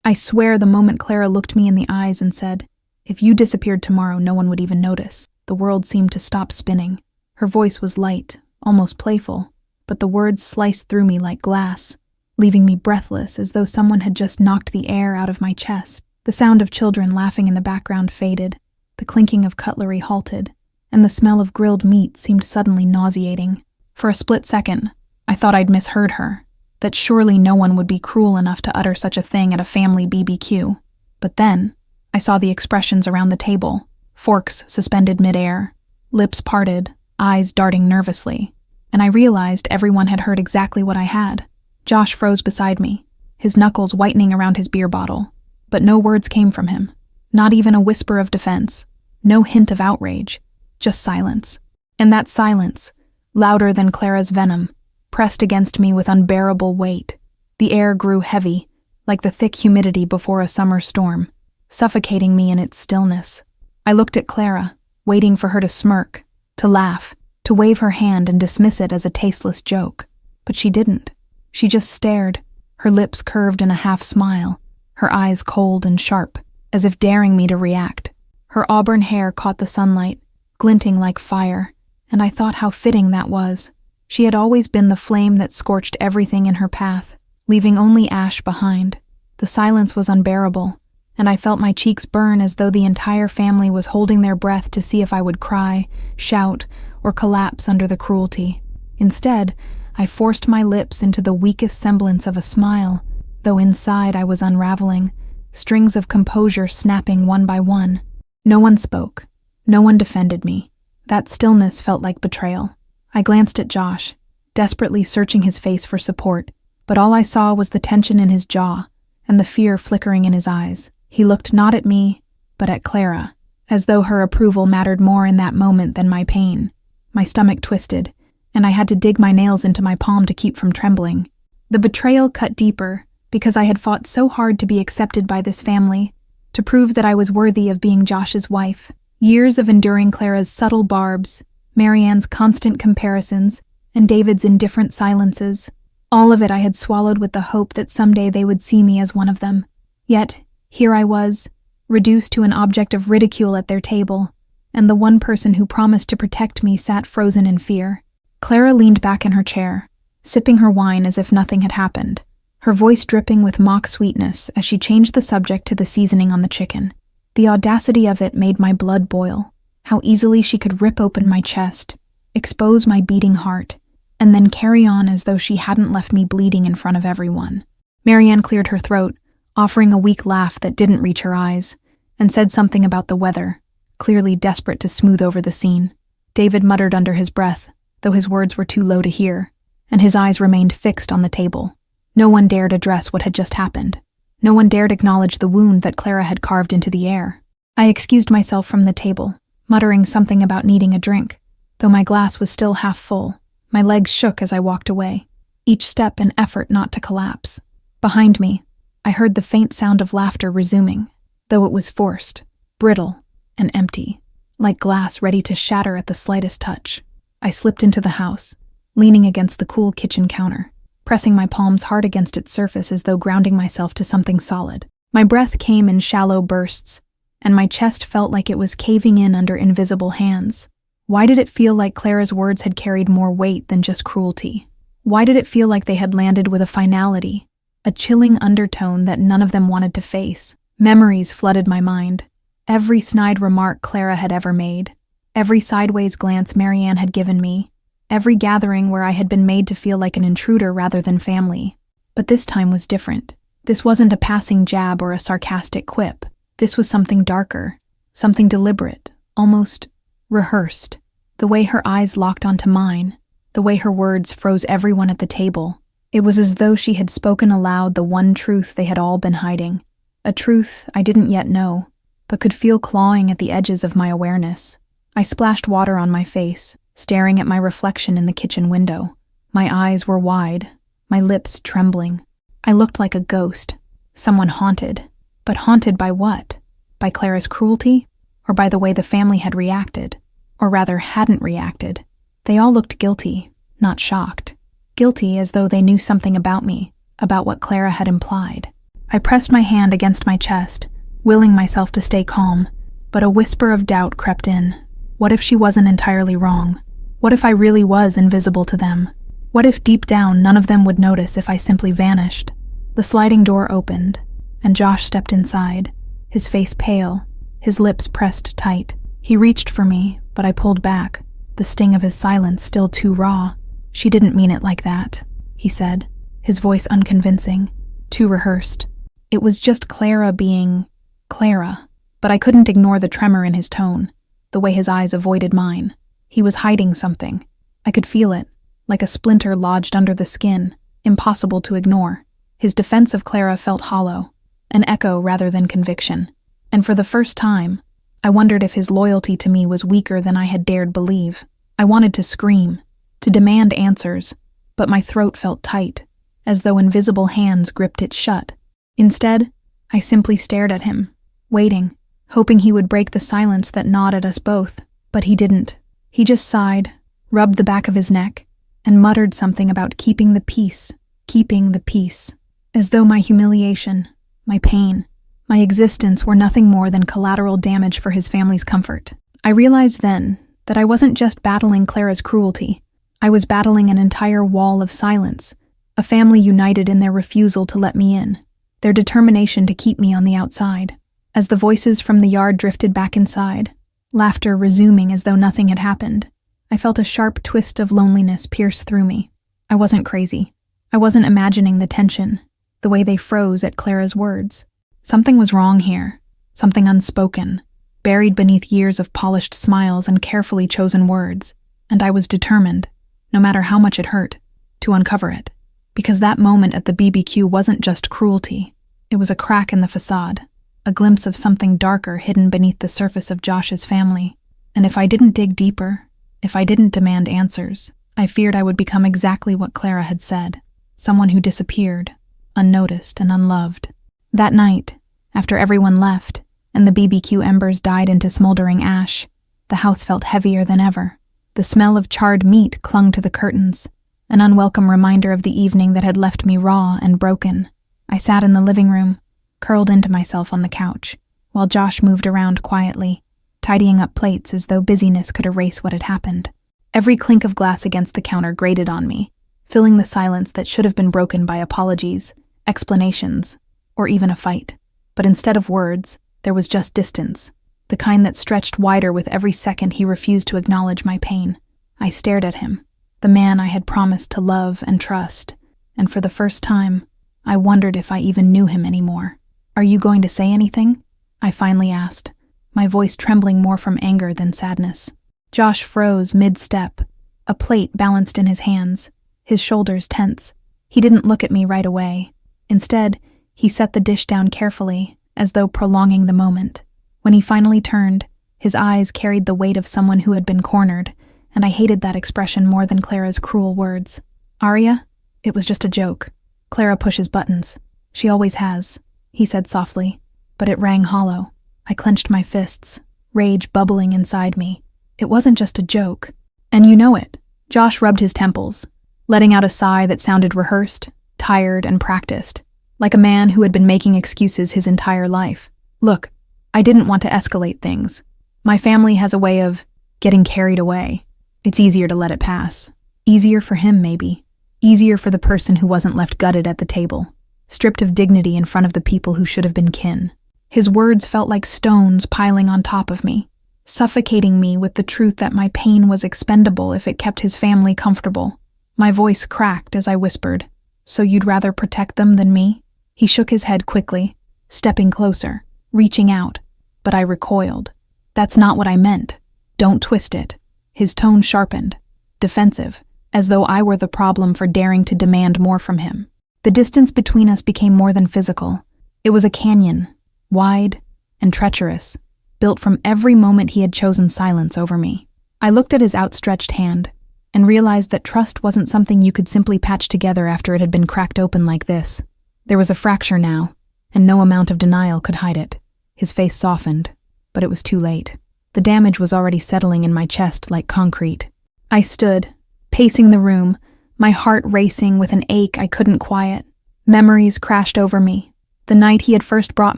I swear the moment Clara looked me in the eyes and said, "If you disappeared tomorrow, no one would even notice," the world seemed to stop spinning. Her voice was light, almost playful, but the words sliced through me like glass, leaving me breathless as though someone had just knocked the air out of my chest. The sound of children laughing in the background faded, the clinking of cutlery halted, and the smell of grilled meat seemed suddenly nauseating. For a split second, I thought I'd misheard her, that surely no one would be cruel enough to utter such a thing at a family BBQ. But then, I saw the expressions around the table, forks suspended midair, lips parted, eyes darting nervously, and I realized everyone had heard exactly what I had. Josh froze beside me, his knuckles whitening around his beer bottle, but no words came from him, not even a whisper of defense, no hint of outrage, just silence. And that silence, louder than Clara's venom, pressed against me with unbearable weight. The air grew heavy, like the thick humidity before a summer storm, suffocating me in its stillness. I looked at Clara, waiting for her to smirk, to laugh, to wave her hand and dismiss it as a tasteless joke. But she didn't. She just stared, her lips curved in a half-smile, her eyes cold and sharp, as if daring me to react. Her auburn hair caught the sunlight, glinting like fire, and I thought how fitting that was. She had always been the flame that scorched everything in her path, leaving only ash behind. The silence was unbearable, and I felt my cheeks burn as though the entire family was holding their breath to see if I would cry, shout, or collapse under the cruelty. Instead, I forced my lips into the weakest semblance of a smile, though inside I was unraveling, strings of composure snapping one by one. No one spoke. No one defended me. That stillness felt like betrayal. I glanced at Josh, desperately searching his face for support, but all I saw was the tension in his jaw and the fear flickering in his eyes. He looked not at me, but at Clara, as though her approval mattered more in that moment than my pain. My stomach twisted, and I had to dig my nails into my palm to keep from trembling. The betrayal cut deeper, because I had fought so hard to be accepted by this family, to prove that I was worthy of being Josh's wife. Years of enduring Clara's subtle barbs, Marianne's constant comparisons, and David's indifferent silences. All of it I had swallowed with the hope that someday they would see me as one of them. Yet, here I was, reduced to an object of ridicule at their table, and the one person who promised to protect me sat frozen in fear. Clara leaned back in her chair, sipping her wine as if nothing had happened, her voice dripping with mock sweetness as she changed the subject to the seasoning on the chicken. The audacity of it made my blood boil. How easily she could rip open my chest, expose my beating heart, and then carry on as though she hadn't left me bleeding in front of everyone. Marianne cleared her throat, offering a weak laugh that didn't reach her eyes, and said something about the weather, clearly desperate to smooth over the scene. David muttered under his breath, though his words were too low to hear, and his eyes remained fixed on the table. No one dared address what had just happened. No one dared acknowledge the wound that Clara had carved into the air. I excused myself from the table, muttering something about needing a drink, though my glass was still half full. My legs shook as I walked away, each step an effort not to collapse. Behind me, I heard the faint sound of laughter resuming, though it was forced, brittle, and empty, like glass ready to shatter at the slightest touch. I slipped into the house, leaning against the cool kitchen counter, pressing my palms hard against its surface as though grounding myself to something solid. My breath came in shallow bursts, and my chest felt like it was caving in under invisible hands. Why did it feel like Clara's words had carried more weight than just cruelty? Why did it feel like they had landed with a finality, a chilling undertone that none of them wanted to face? Memories flooded my mind. Every snide remark Clara had ever made, every sideways glance Marianne had given me, every gathering where I had been made to feel like an intruder rather than family. But this time was different. This wasn't a passing jab or a sarcastic quip. This was something darker, something deliberate, almost rehearsed. The way her eyes locked onto mine, the way her words froze everyone at the table. It was as though she had spoken aloud the one truth they had all been hiding, a truth I didn't yet know, but could feel clawing at the edges of my awareness. I splashed water on my face, staring at my reflection in the kitchen window. My eyes were wide, my lips trembling. I looked like a ghost, someone haunted. But haunted by what? By Clara's cruelty? Or by the way the family had reacted? Or rather, hadn't reacted. They all looked guilty, not shocked. Guilty as though they knew something about me, about what Clara had implied. I pressed my hand against my chest, willing myself to stay calm, but a whisper of doubt crept in. What if she wasn't entirely wrong? What if I really was invisible to them? What if deep down none of them would notice if I simply vanished? The sliding door opened, and Josh stepped inside, his face pale, his lips pressed tight. He reached for me, but I pulled back, the sting of his silence still too raw. "She didn't mean it like that," he said, his voice unconvincing, too rehearsed. It was just Clara being Clara, but I couldn't ignore the tremor in his tone, the way his eyes avoided mine. He was hiding something. I could feel it, like a splinter lodged under the skin, impossible to ignore. His defense of Clara felt hollow, an echo rather than conviction. And for the first time, I wondered if his loyalty to me was weaker than I had dared believe. I wanted to scream, to demand answers, but my throat felt tight, as though invisible hands gripped it shut. Instead, I simply stared at him, waiting, hoping he would break the silence that gnawed at us both, but he didn't. He just sighed, rubbed the back of his neck, and muttered something about keeping the peace, as though my humiliation, my pain, my existence were nothing more than collateral damage for his family's comfort. I realized then that I wasn't just battling Clara's cruelty. I was battling an entire wall of silence, a family united in their refusal to let me in, their determination to keep me on the outside. As the voices from the yard drifted back inside, laughter resuming as though nothing had happened, I felt a sharp twist of loneliness pierce through me. I wasn't crazy. I wasn't imagining the tension, the way they froze at Clara's words. Something was wrong here, something unspoken, buried beneath years of polished smiles and carefully chosen words, and I was determined, no matter how much it hurt, to uncover it. Because that moment at the BBQ wasn't just cruelty, it was a crack in the facade, a glimpse of something darker hidden beneath the surface of Josh's family. And if I didn't dig deeper, if I didn't demand answers, I feared I would become exactly what Clara had said, someone who disappeared, unnoticed and unloved. That night, after everyone left, and the BBQ embers died into smoldering ash, the house felt heavier than ever. The smell of charred meat clung to the curtains, an unwelcome reminder of the evening that had left me raw and broken. I sat in the living room, curled into myself on the couch, while Josh moved around quietly, tidying up plates as though busyness could erase what had happened. Every clink of glass against the counter grated on me, filling the silence that should have been broken by apologies, explanations, or even a fight. But instead of words, there was just distance, the kind that stretched wider with every second he refused to acknowledge my pain. I stared at him, the man I had promised to love and trust, and for the first time, I wondered if I even knew him anymore. "Are you going to say anything?" I finally asked, my voice trembling more from anger than sadness. Josh froze mid-step, a plate balanced in his hands, his shoulders tense. He didn't look at me right away. Instead, he set the dish down carefully, as though prolonging the moment. When he finally turned, his eyes carried the weight of someone who had been cornered, and I hated that expression more than Clara's cruel words. "Arya, it was just a joke. Clara pushes buttons. She always has," he said softly, but it rang hollow. I clenched my fists, rage bubbling inside me. It wasn't just a joke. And you know it. Josh rubbed his temples, letting out a sigh that sounded rehearsed, tired, and practiced, like a man who had been making excuses his entire life. "Look, I didn't want to escalate things. My family has a way of getting carried away. It's easier to let it pass. Easier for him, maybe. Easier for the person who wasn't left gutted at the table, stripped of dignity in front of the people who should have been kin." His words felt like stones piling on top of me, suffocating me with the truth that my pain was expendable if it kept his family comfortable. My voice cracked as I whispered, "So you'd rather protect them than me?" He shook his head quickly, stepping closer, reaching out, but I recoiled. "That's not what I meant. Don't twist it." His tone sharpened, defensive, as though I were the problem for daring to demand more from him. The distance between us became more than physical. It was a canyon, wide and treacherous, built from every moment he had chosen silence over me. I looked at his outstretched hand and realized that trust wasn't something you could simply patch together after it had been cracked open like this. There was a fracture now, and no amount of denial could hide it. His face softened, but it was too late. The damage was already settling in my chest like concrete. I stood, pacing the room, my heart racing with an ache I couldn't quiet. Memories crashed over me. The night he had first brought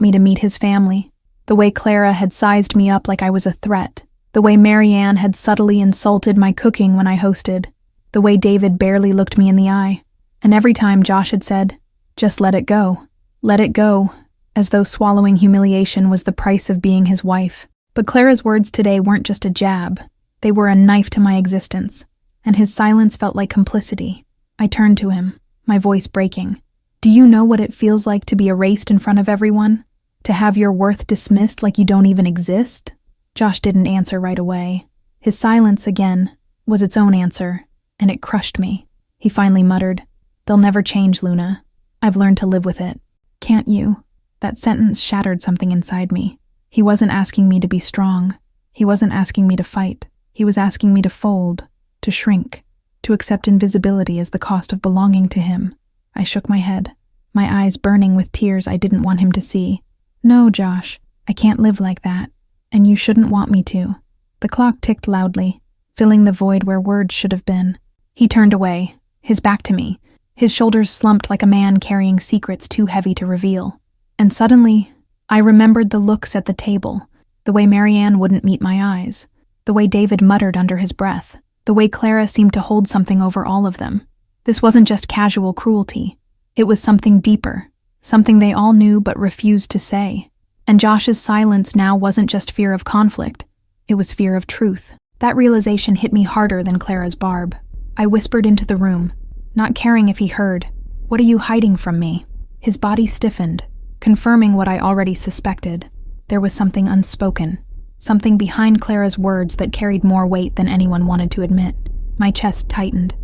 me to meet his family. The way Clara had sized me up like I was a threat. The way Marianne had subtly insulted my cooking when I hosted. The way David barely looked me in the eye. And every time Josh had said, "Just let it go. Let it go," as though swallowing humiliation was the price of being his wife. But Clara's words today weren't just a jab. They were a knife to my existence. And his silence felt like complicity. I turned to him, my voice breaking. "Do you know what it feels like to be erased in front of everyone? To have your worth dismissed like you don't even exist?" Josh didn't answer right away. His silence, again, was its own answer, and it crushed me. He finally muttered, "They'll never change, Luna. I've learned to live with it." "Can't you?" That sentence shattered something inside me. He wasn't asking me to be strong. He wasn't asking me to fight. He was asking me to fold, to shrink, to accept invisibility as the cost of belonging to him. I shook my head, my eyes burning with tears I didn't want him to see. "No, Josh, I can't live like that, and you shouldn't want me to." The clock ticked loudly, filling the void where words should have been. He turned away, his back to me, his shoulders slumped like a man carrying secrets too heavy to reveal. And suddenly, I remembered the looks at the table, the way Marianne wouldn't meet my eyes, the way David muttered under his breath, the way Clara seemed to hold something over all of them. This wasn't just casual cruelty. It was something deeper, something they all knew but refused to say. And Josh's silence now wasn't just fear of conflict. It was fear of truth. That realization hit me harder than Clara's barb. I whispered into the room, not caring if he heard. "What are you hiding from me?" His body stiffened, confirming what I already suspected. There was something unspoken, something behind Clara's words that carried more weight than anyone wanted to admit. My chest tightened,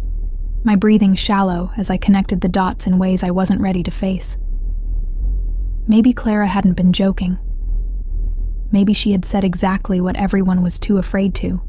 my breathing shallow as I connected the dots in ways I wasn't ready to face. Maybe Clara hadn't been joking. Maybe she had said exactly what everyone was too afraid to.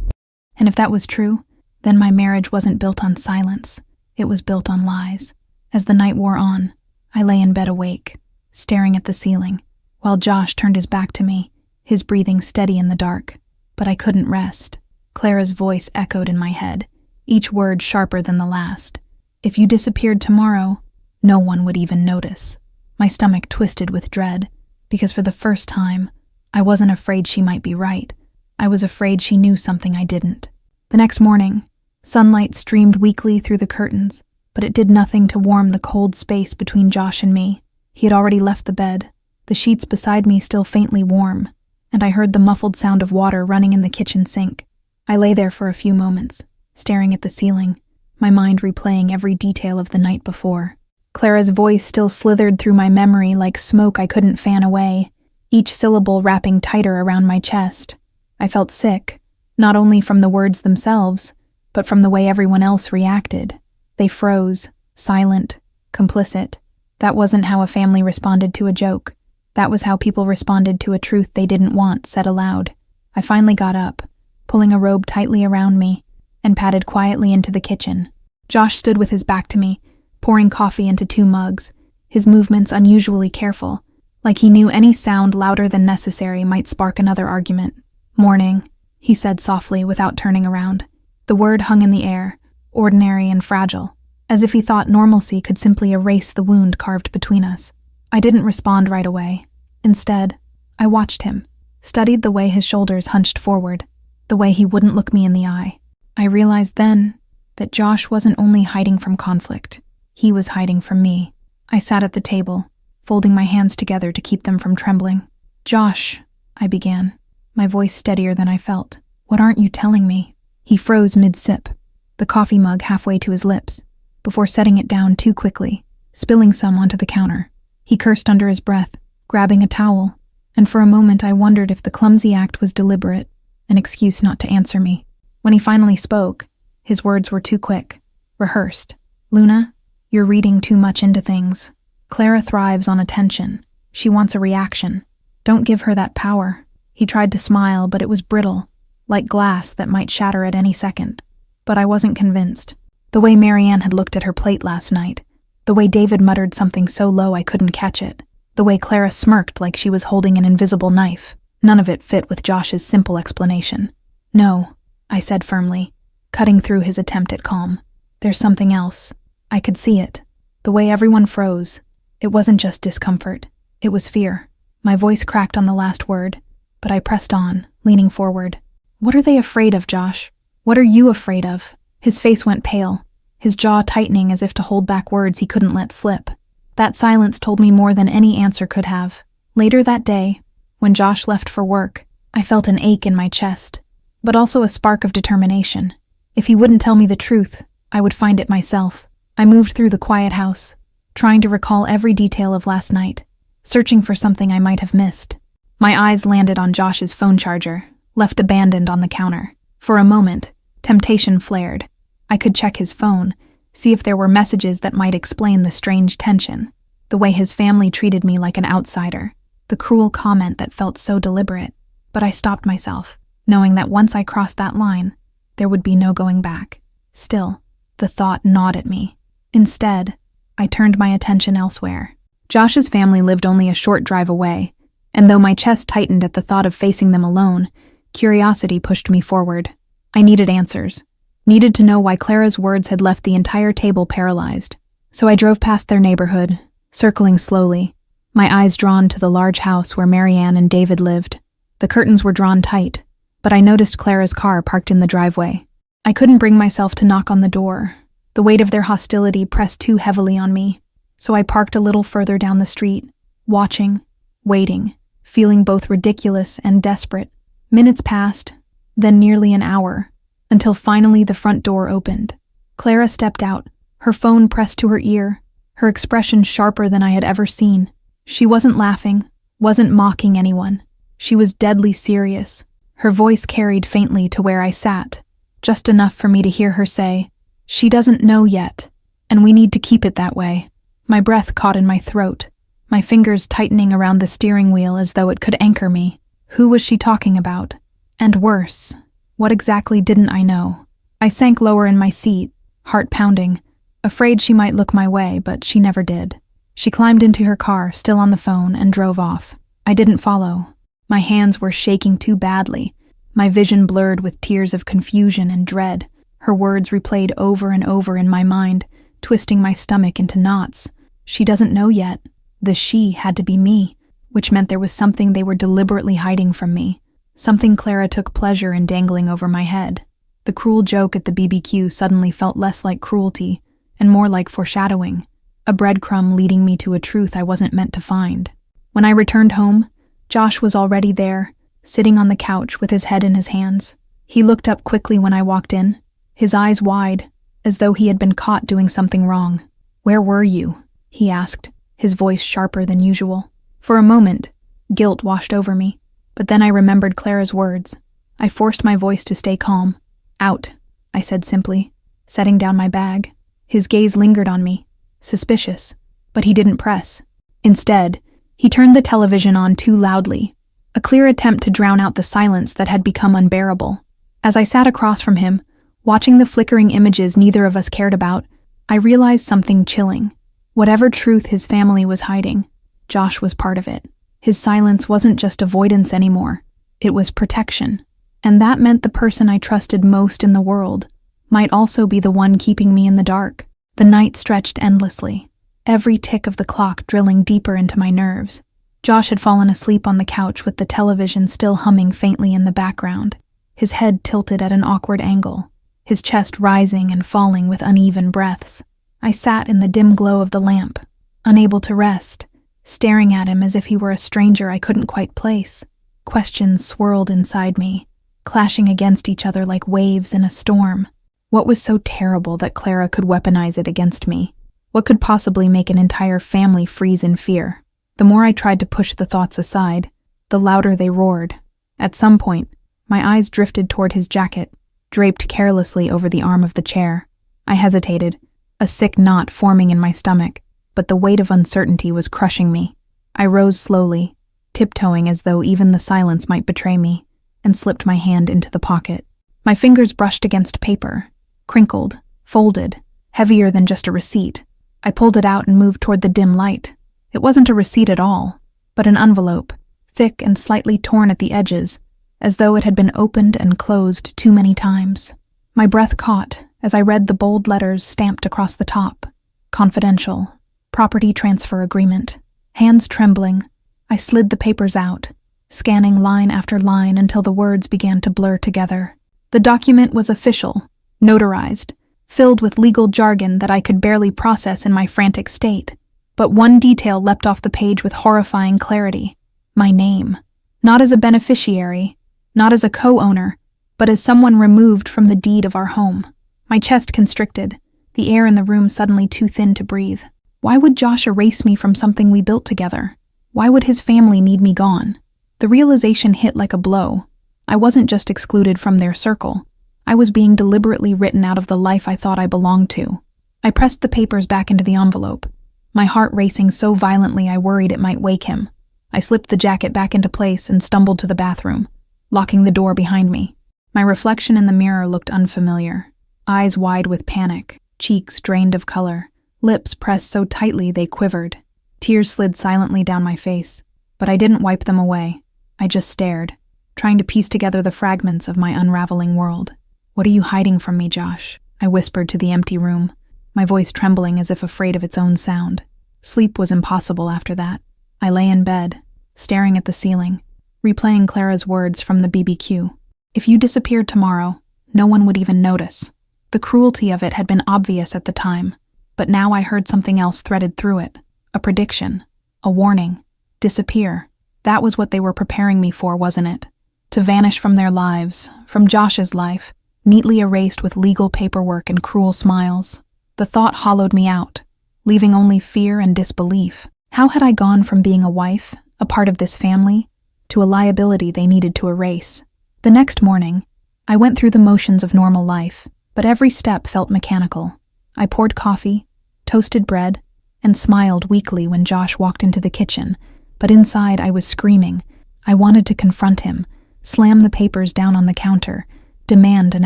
And if that was true, then my marriage wasn't built on silence. It was built on lies. As the night wore on, I lay in bed awake, staring at the ceiling, while Josh turned his back to me, his breathing steady in the dark. But I couldn't rest. Clara's voice echoed in my head, each word sharper than the last. "If you disappeared tomorrow, no one would even notice." My stomach twisted with dread, because for the first time, I wasn't afraid she might be right. I was afraid she knew something I didn't. The next morning, sunlight streamed weakly through the curtains, but it did nothing to warm the cold space between Josh and me. He had already left the bed, the sheets beside me still faintly warm, and I heard the muffled sound of water running in the kitchen sink. I lay there for a few moments, staring at the ceiling, my mind replaying every detail of the night before. Clara's voice still slithered through my memory like smoke I couldn't fan away, each syllable wrapping tighter around my chest. I felt sick, not only from the words themselves, but from the way everyone else reacted. They froze, silent, complicit. That wasn't how a family responded to a joke. That was how people responded to a truth they didn't want said aloud. I finally got up, pulling a robe tightly around me, and padded quietly into the kitchen. Josh stood with his back to me, pouring coffee into 2 mugs, his movements unusually careful, like he knew any sound louder than necessary might spark another argument. "Morning," he said softly without turning around. The word hung in the air, ordinary and fragile, as if he thought normalcy could simply erase the wound carved between us. I didn't respond right away. Instead, I watched him, studied the way his shoulders hunched forward, the way he wouldn't look me in the eye. I realized then that Josh wasn't only hiding from conflict, he was hiding from me. I sat at the table, folding my hands together to keep them from trembling. "Josh," I began, my voice steadier than I felt. "What aren't you telling me?" He froze mid-sip, the coffee mug halfway to his lips, before setting it down too quickly, spilling some onto the counter. He cursed under his breath, grabbing a towel, and for a moment I wondered if the clumsy act was deliberate, an excuse not to answer me. When he finally spoke, his words were too quick, rehearsed. "Luna, you're reading too much into things. Clara thrives on attention. She wants a reaction. Don't give her that power." He tried to smile, but it was brittle, like glass that might shatter at any second. But I wasn't convinced. The way Marianne had looked at her plate last night, the way David muttered something so low I couldn't catch it, the way Clara smirked like she was holding an invisible knife, none of it fit with Josh's simple explanation. "No," I said firmly, cutting through his attempt at calm. "There's something else." I could see it. The way everyone froze. It wasn't just discomfort. It was fear. My voice cracked on the last word, but I pressed on, leaning forward. What are they afraid of, Josh? What are you afraid of? His face went pale, his jaw tightening as if to hold back words he couldn't let slip. That silence told me more than any answer could have. Later that day, when Josh left for work, I felt an ache in my chest, but also a spark of determination. If he wouldn't tell me the truth, I would find it myself. I moved through the quiet house, trying to recall every detail of last night, searching for something I might have missed. My eyes landed on Josh's phone charger, left abandoned on the counter. For a moment, temptation flared. I could check his phone, see if there were messages that might explain the strange tension, the way his family treated me like an outsider, the cruel comment that felt so deliberate. But I stopped myself, knowing that once I crossed that line, there would be no going back. Still, the thought gnawed at me. Instead, I turned my attention elsewhere. Josh's family lived only a short drive away, and though my chest tightened at the thought of facing them alone, curiosity pushed me forward. I needed answers. Needed to know why Clara's words had left the entire table paralyzed. So I drove past their neighborhood, circling slowly, my eyes drawn to the large house where Marianne and David lived. The curtains were drawn tight, but I noticed Clara's car parked in the driveway. I couldn't bring myself to knock on the door. The weight of their hostility pressed too heavily on me, so I parked a little further down the street, watching, waiting, feeling both ridiculous and desperate. Minutes passed, then nearly an hour, until finally the front door opened. Clara stepped out, her phone pressed to her ear, her expression sharper than I had ever seen. She wasn't laughing, wasn't mocking anyone. She was deadly serious. Her voice carried faintly to where I sat, just enough for me to hear her say, "She doesn't know yet, and we need to keep it that way." My breath caught in my throat, my fingers tightening around the steering wheel as though it could anchor me. Who was she talking about? And worse, what exactly didn't I know? I sank lower in my seat, heart pounding, afraid she might look my way, but she never did. She climbed into her car, still on the phone, and drove off. I didn't follow. My hands were shaking too badly, my vision blurred with tears of confusion and dread. Her words replayed over and over in my mind, twisting my stomach into knots. She doesn't know yet. The she had to be me, which meant there was something they were deliberately hiding from me, something Clara took pleasure in dangling over my head. The cruel joke at the BBQ suddenly felt less like cruelty and more like foreshadowing, a breadcrumb leading me to a truth I wasn't meant to find. When I returned home, Josh was already there, sitting on the couch with his head in his hands. He looked up quickly when I walked in, his eyes wide, as though he had been caught doing something wrong. "Where were you?" he asked, his voice sharper than usual. For a moment, guilt washed over me, but then I remembered Clara's words. I forced my voice to stay calm. "Out," I said simply, setting down my bag. His gaze lingered on me, suspicious, but he didn't press. Instead, he turned the television on too loudly, a clear attempt to drown out the silence that had become unbearable. As I sat across from him, watching the flickering images neither of us cared about, I realized something chilling. Whatever truth his family was hiding, Josh was part of it. His silence wasn't just avoidance anymore, it was protection. And that meant the person I trusted most in the world might also be the one keeping me in the dark. The night stretched endlessly, every tick of the clock drilling deeper into my nerves. Josh had fallen asleep on the couch with the television still humming faintly in the background, his head tilted at an awkward angle, his chest rising and falling with uneven breaths. I sat in the dim glow of the lamp, unable to rest, staring at him as if he were a stranger I couldn't quite place. Questions swirled inside me, clashing against each other like waves in a storm. What was so terrible that Clara could weaponize it against me? What could possibly make an entire family freeze in fear? The more I tried to push the thoughts aside, the louder they roared. At some point, my eyes drifted toward his jacket, draped carelessly over the arm of the chair. I hesitated, a sick knot forming in my stomach, but the weight of uncertainty was crushing me. I rose slowly, tiptoeing as though even the silence might betray me, and slipped my hand into the pocket. My fingers brushed against paper, crinkled, folded, heavier than just a receipt. I pulled it out and moved toward the dim light. It wasn't a receipt at all, but an envelope, thick and slightly torn at the edges, as though it had been opened and closed too many times. My breath caught as I read the bold letters stamped across the top. Confidential. Property transfer agreement. Hands trembling, I slid the papers out, scanning line after line until the words began to blur together. The document was official, notarized, filled with legal jargon that I could barely process in my frantic state. But one detail leapt off the page with horrifying clarity: my name. Not as a beneficiary, not as a co-owner, but as someone removed from the deed of our home. My chest constricted, the air in the room suddenly too thin to breathe. Why would Josh erase me from something we built together? Why would his family need me gone? The realization hit like a blow. I wasn't just excluded from their circle. I was being deliberately written out of the life I thought I belonged to. I pressed the papers back into the envelope, my heart racing so violently I worried it might wake him. I slipped the jacket back into place and stumbled to the bathroom, locking the door behind me. My reflection in the mirror looked unfamiliar. Eyes wide with panic, cheeks drained of color, lips pressed so tightly they quivered. Tears slid silently down my face, but I didn't wipe them away. I just stared, trying to piece together the fragments of my unraveling world. "What are you hiding from me, Josh?" I whispered to the empty room, my voice trembling as if afraid of its own sound. Sleep was impossible after that. I lay in bed, staring at the ceiling, replaying Clara's words from the BBQ. If you disappeared tomorrow, no one would even notice. The cruelty of it had been obvious at the time, but now I heard something else threaded through it. A prediction, a warning. Disappear. That was what they were preparing me for, wasn't it? To vanish from their lives, from Josh's life, neatly erased with legal paperwork and cruel smiles. The thought hollowed me out, leaving only fear and disbelief. How had I gone from being a wife, a part of this family, to a liability they needed to erase? The next morning, I went through the motions of normal life, but every step felt mechanical. I poured coffee, toasted bread, and smiled weakly when Josh walked into the kitchen, but inside I was screaming. I wanted to confront him, slam the papers down on the counter, demand an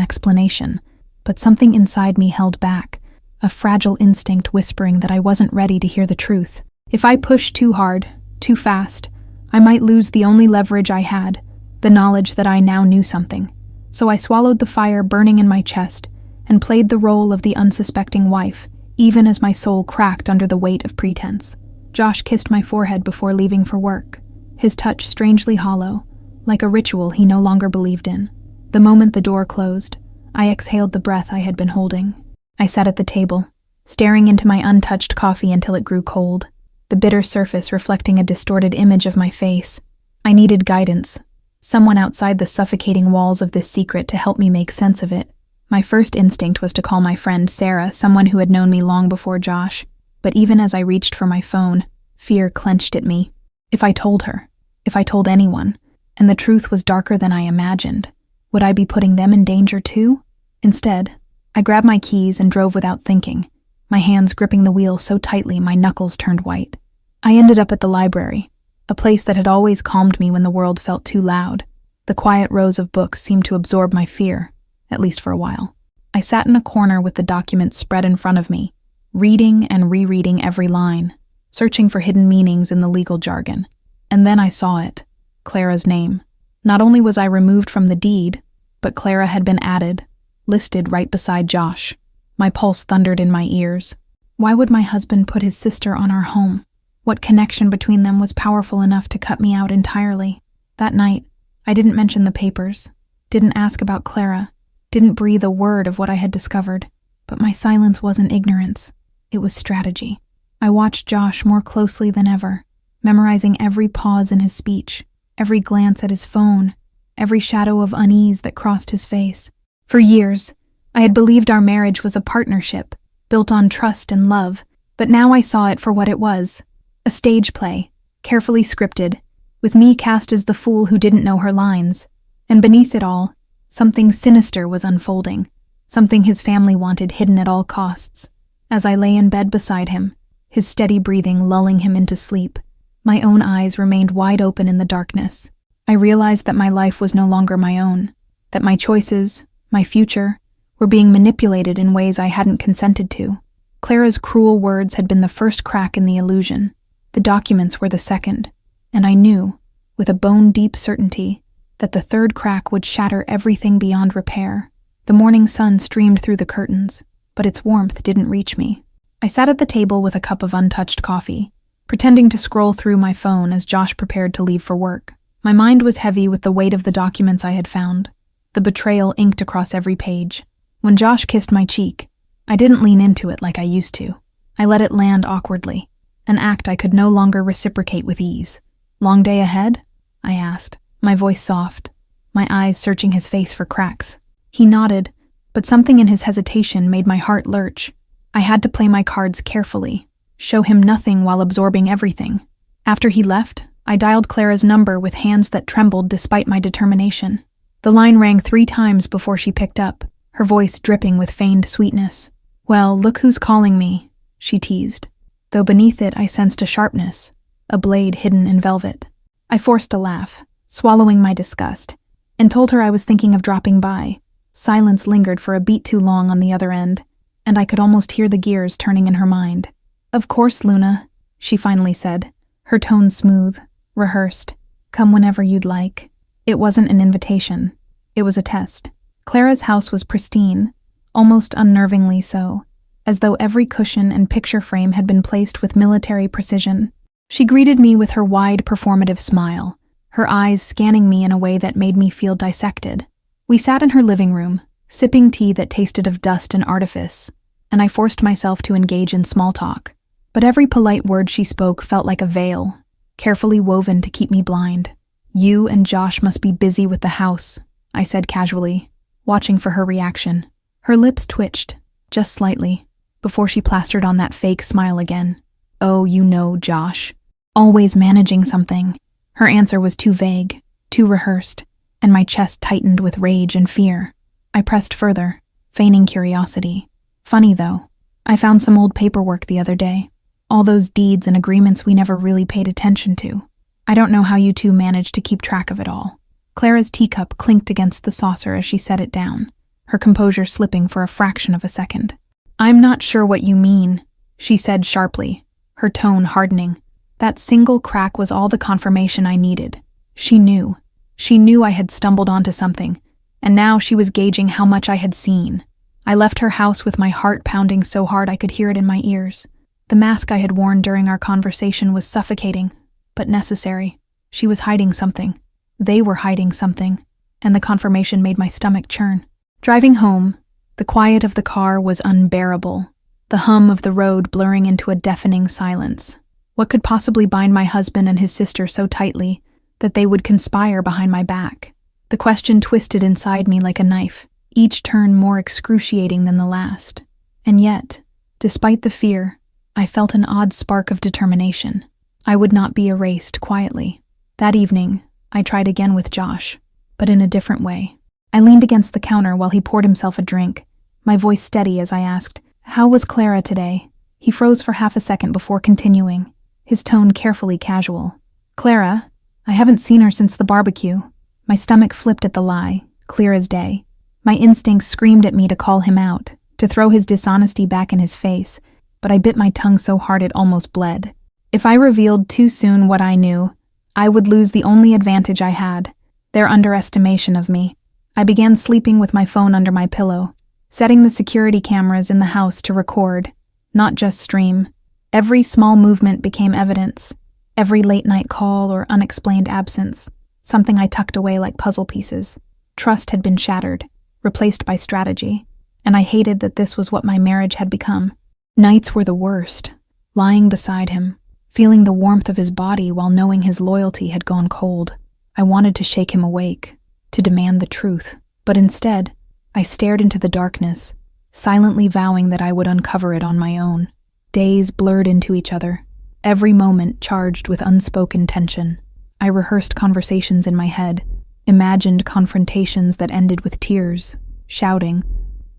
explanation, but something inside me held back, a fragile instinct whispering that I wasn't ready to hear the truth. If I pushed too hard, too fast, I might lose the only leverage I had, the knowledge that I now knew something. So I swallowed the fire burning in my chest and played the role of the unsuspecting wife, even as my soul cracked under the weight of pretense. Josh kissed my forehead before leaving for work, his touch strangely hollow, like a ritual he no longer believed in. The moment the door closed, I exhaled the breath I had been holding. I sat at the table, staring into my untouched coffee until it grew cold, the bitter surface reflecting a distorted image of my face. I needed guidance, someone outside the suffocating walls of this secret to help me make sense of it. My first instinct was to call my friend Sarah, someone who had known me long before Josh, but even as I reached for my phone, fear clenched at me. If I told her, if I told anyone, and the truth was darker than I imagined, would I be putting them in danger too? Instead, I grabbed my keys and drove without thinking, my hands gripping the wheel so tightly my knuckles turned white. I ended up at the library, a place that had always calmed me when the world felt too loud. The quiet rows of books seemed to absorb my fear, at least for a while. I sat in a corner with the documents spread in front of me, reading and rereading every line, searching for hidden meanings in the legal jargon. And then I saw it, Clara's name. Not only was I removed from the deed, but Clara had been added, listed right beside Josh. My pulse thundered in my ears. Why would my husband put his sister on our home? What connection between them was powerful enough to cut me out entirely? That night, I didn't mention the papers, didn't ask about Clara, didn't breathe a word of what I had discovered. But my silence wasn't ignorance. It was strategy. I watched Josh more closely than ever, memorizing every pause in his speech, every glance at his phone, every shadow of unease that crossed his face. For years, I had believed our marriage was a partnership, built on trust and love, but now I saw it for what it was. A stage play, carefully scripted, with me cast as the fool who didn't know her lines. And beneath it all, something sinister was unfolding, something his family wanted hidden at all costs. As I lay in bed beside him, his steady breathing lulling him into sleep, my own eyes remained wide open in the darkness. I realized that my life was no longer my own, that my choices, my future, were being manipulated in ways I hadn't consented to. Clara's cruel words had been the first crack in the illusion. The documents were the second, and I knew, with a bone-deep certainty, that the third crack would shatter everything beyond repair. The morning sun streamed through the curtains, but its warmth didn't reach me. I sat at the table with a cup of untouched coffee, pretending to scroll through my phone as Josh prepared to leave for work. My mind was heavy with the weight of the documents I had found, the betrayal inked across every page. When Josh kissed my cheek, I didn't lean into it like I used to. I let it land awkwardly, an act I could no longer reciprocate with ease. "Long day ahead?" I asked, my voice soft, my eyes searching his face for cracks. He nodded, but something in his hesitation made my heart lurch. I had to play my cards carefully, show him nothing while absorbing everything. After he left, I dialed Clara's number with hands that trembled despite my determination. The line rang 3 times before she picked up, her voice dripping with feigned sweetness. "Well, look who's calling me," she teased, though beneath it I sensed a sharpness, a blade hidden in velvet. I forced a laugh, swallowing my disgust, and told her I was thinking of dropping by. Silence lingered for a beat too long on the other end, and I could almost hear the gears turning in her mind. "Of course, Luna," she finally said, her tone smooth, rehearsed. "Come whenever you'd like." It wasn't an invitation. It was a test. Clara's house was pristine, almost unnervingly so, as though every cushion and picture frame had been placed with military precision. She greeted me with her wide, performative smile, her eyes scanning me in a way that made me feel dissected. We sat in her living room, sipping tea that tasted of dust and artifice, and I forced myself to engage in small talk. But every polite word she spoke felt like a veil, carefully woven to keep me blind. "You and Josh must be busy with the house," I said casually, watching for her reaction. Her lips twitched, just slightly, before she plastered on that fake smile again. "Oh, you know, Josh. Always managing something." Her answer was too vague, too rehearsed, and my chest tightened with rage and fear. I pressed further, feigning curiosity. "Funny, though. I found some old paperwork the other day. All those deeds and agreements we never really paid attention to. I don't know how you two managed to keep track of it all." Clara's teacup clinked against the saucer as she set it down, her composure slipping for a fraction of a second. "I'm not sure what you mean," she said sharply, her tone hardening. That single crack was all the confirmation I needed. She knew. She knew I had stumbled onto something, and now she was gauging how much I had seen. I left her house with my heart pounding so hard I could hear it in my ears. The mask I had worn during our conversation was suffocating, but necessary. She was hiding something. They were hiding something, and the confirmation made my stomach churn. Driving home, the quiet of the car was unbearable, the hum of the road blurring into a deafening silence. What could possibly bind my husband and his sister so tightly that they would conspire behind my back? The question twisted inside me like a knife, each turn more excruciating than the last. And yet, despite the fear, I felt an odd spark of determination. I would not be erased quietly. That evening, I tried again with Josh, but in a different way. I leaned against the counter while he poured himself a drink, my voice steady as I asked, "How was Clara today?" He froze for half a second before continuing, his tone carefully casual. "Clara? I haven't seen her since the barbecue." My stomach flipped at the lie, clear as day. My instincts screamed at me to call him out, to throw his dishonesty back in his face, but I bit my tongue so hard it almost bled. If I revealed too soon what I knew, I would lose the only advantage I had, their underestimation of me. I began sleeping with my phone under my pillow, setting the security cameras in the house to record, not just stream. Every small movement became evidence, every late-night call or unexplained absence, something I tucked away like puzzle pieces. Trust had been shattered, replaced by strategy, and I hated that this was what my marriage had become. Nights were the worst, lying beside him, feeling the warmth of his body while knowing his loyalty had gone cold. I wanted to shake him awake, to demand the truth, but instead, I stared into the darkness, silently vowing that I would uncover it on my own. Days blurred into each other, every moment charged with unspoken tension. I rehearsed conversations in my head, imagined confrontations that ended with tears, shouting,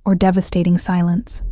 or devastating silence.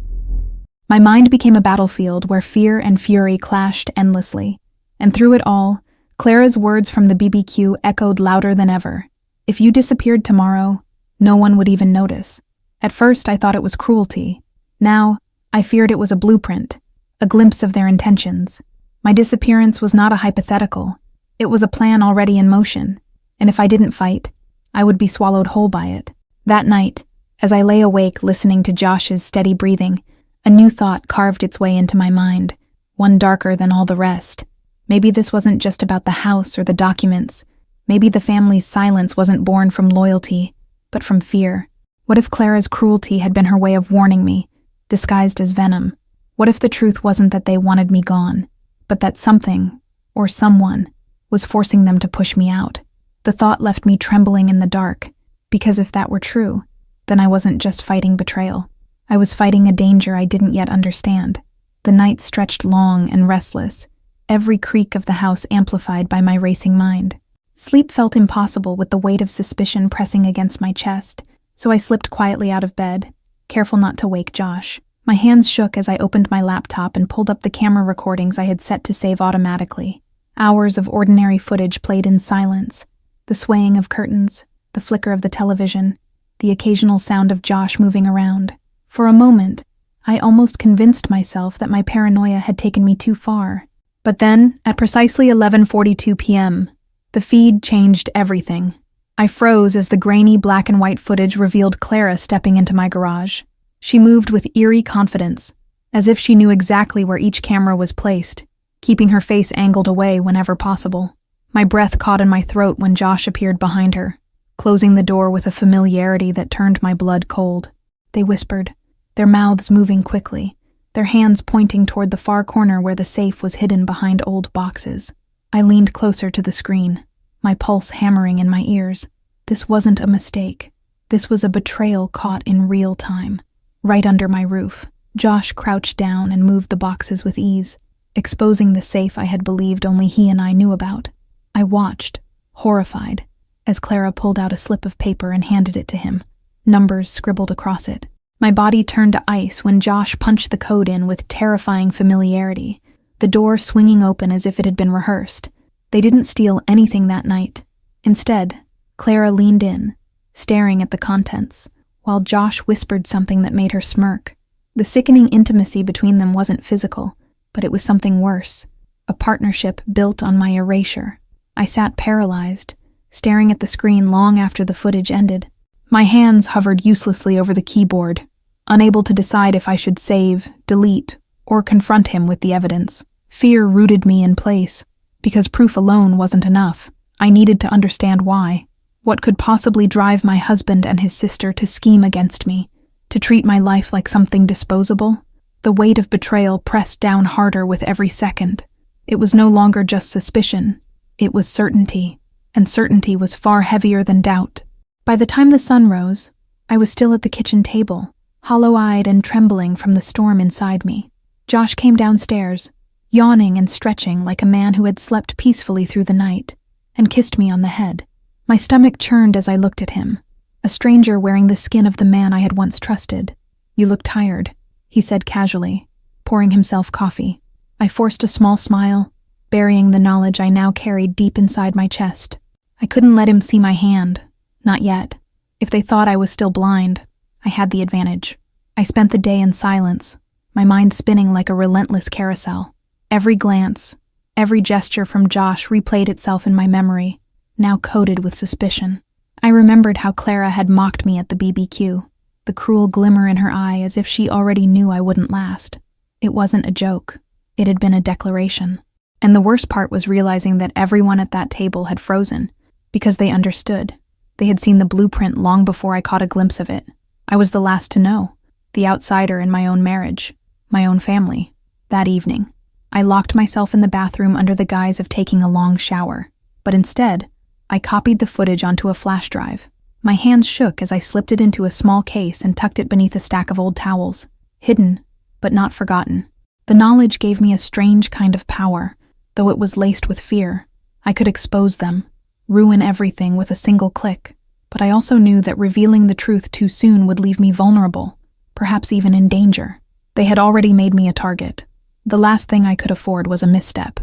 My mind became a battlefield where fear and fury clashed endlessly, and through it all, Clara's words from the BBQ echoed louder than ever. "If you disappeared tomorrow, no one would even notice." At first, I thought it was cruelty. Now, I feared it was a blueprint, a glimpse of their intentions. My disappearance was not a hypothetical. It was a plan already in motion, and if I didn't fight, I would be swallowed whole by it. That night, as I lay awake listening to Josh's steady breathing, a new thought carved its way into my mind, one darker than all the rest. Maybe this wasn't just about the house or the documents. Maybe the family's silence wasn't born from loyalty, but from fear. What if Clara's cruelty had been her way of warning me, disguised as venom? What if the truth wasn't that they wanted me gone, but that something, or someone, was forcing them to push me out? The thought left me trembling in the dark, because if that were true, then I wasn't just fighting betrayal. I was fighting a danger I didn't yet understand. The night stretched long and restless, every creak of the house amplified by my racing mind. Sleep felt impossible with the weight of suspicion pressing against my chest, so I slipped quietly out of bed, careful not to wake Josh. My hands shook as I opened my laptop and pulled up the camera recordings I had set to save automatically. Hours of ordinary footage played in silence, the swaying of curtains, the flicker of the television, the occasional sound of Josh moving around. For a moment, I almost convinced myself that my paranoia had taken me too far. But then, at precisely 11:42 p.m., the feed changed everything. I froze as the grainy black and white footage revealed Clara stepping into my garage. She moved with eerie confidence, as if she knew exactly where each camera was placed, keeping her face angled away whenever possible. My breath caught in my throat when Josh appeared behind her, closing the door with a familiarity that turned my blood cold. They whispered, their mouths moving quickly, their hands pointing toward the far corner where the safe was hidden behind old boxes. I leaned closer to the screen, my pulse hammering in my ears. This wasn't a mistake. This was a betrayal caught in real time, right under my roof. Josh crouched down and moved the boxes with ease, exposing the safe I had believed only he and I knew about. I watched, horrified, as Clara pulled out a slip of paper and handed it to him, numbers scribbled across it. My body turned to ice when Josh punched the code in with terrifying familiarity, the door swinging open as if it had been rehearsed. They didn't steal anything that night. Instead, Clara leaned in, staring at the contents, while Josh whispered something that made her smirk. The sickening intimacy between them wasn't physical, but it was something worse, a partnership built on my erasure. I sat paralyzed, staring at the screen long after the footage ended. My hands hovered uselessly over the keyboard, unable to decide if I should save, delete, or confront him with the evidence. Fear rooted me in place, because proof alone wasn't enough. I needed to understand why. What could possibly drive my husband and his sister to scheme against me, to treat my life like something disposable? The weight of betrayal pressed down harder with every second. It was no longer just suspicion, it was certainty, and certainty was far heavier than doubt. By the time the sun rose, I was still at the kitchen table, hollow-eyed and trembling from the storm inside me. Josh came downstairs, yawning and stretching like a man who had slept peacefully through the night, and kissed me on the head. My stomach churned as I looked at him, a stranger wearing the skin of the man I had once trusted. "You look tired," he said casually, pouring himself coffee. I forced a small smile, burying the knowledge I now carried deep inside my chest. I couldn't let him see my hand. Not yet. If they thought I was still blind, I had the advantage. I spent the day in silence, my mind spinning like a relentless carousel. Every glance, every gesture from Josh replayed itself in my memory, now coated with suspicion. I remembered how Clara had mocked me at the BBQ, the cruel glimmer in her eye as if she already knew I wouldn't last. It wasn't a joke. It had been a declaration. And the worst part was realizing that everyone at that table had frozen, because they understood. They had seen the blueprint long before I caught a glimpse of it. I was the last to know, the outsider in my own marriage, my own family. That evening, I locked myself in the bathroom under the guise of taking a long shower, but instead, I copied the footage onto a flash drive. My hands shook as I slipped it into a small case and tucked it beneath a stack of old towels, hidden, but not forgotten. The knowledge gave me a strange kind of power, though it was laced with fear. I could expose them, ruin everything with a single click, but I also knew that revealing the truth too soon would leave me vulnerable, perhaps even in danger. They had already made me a target. The last thing I could afford was a misstep.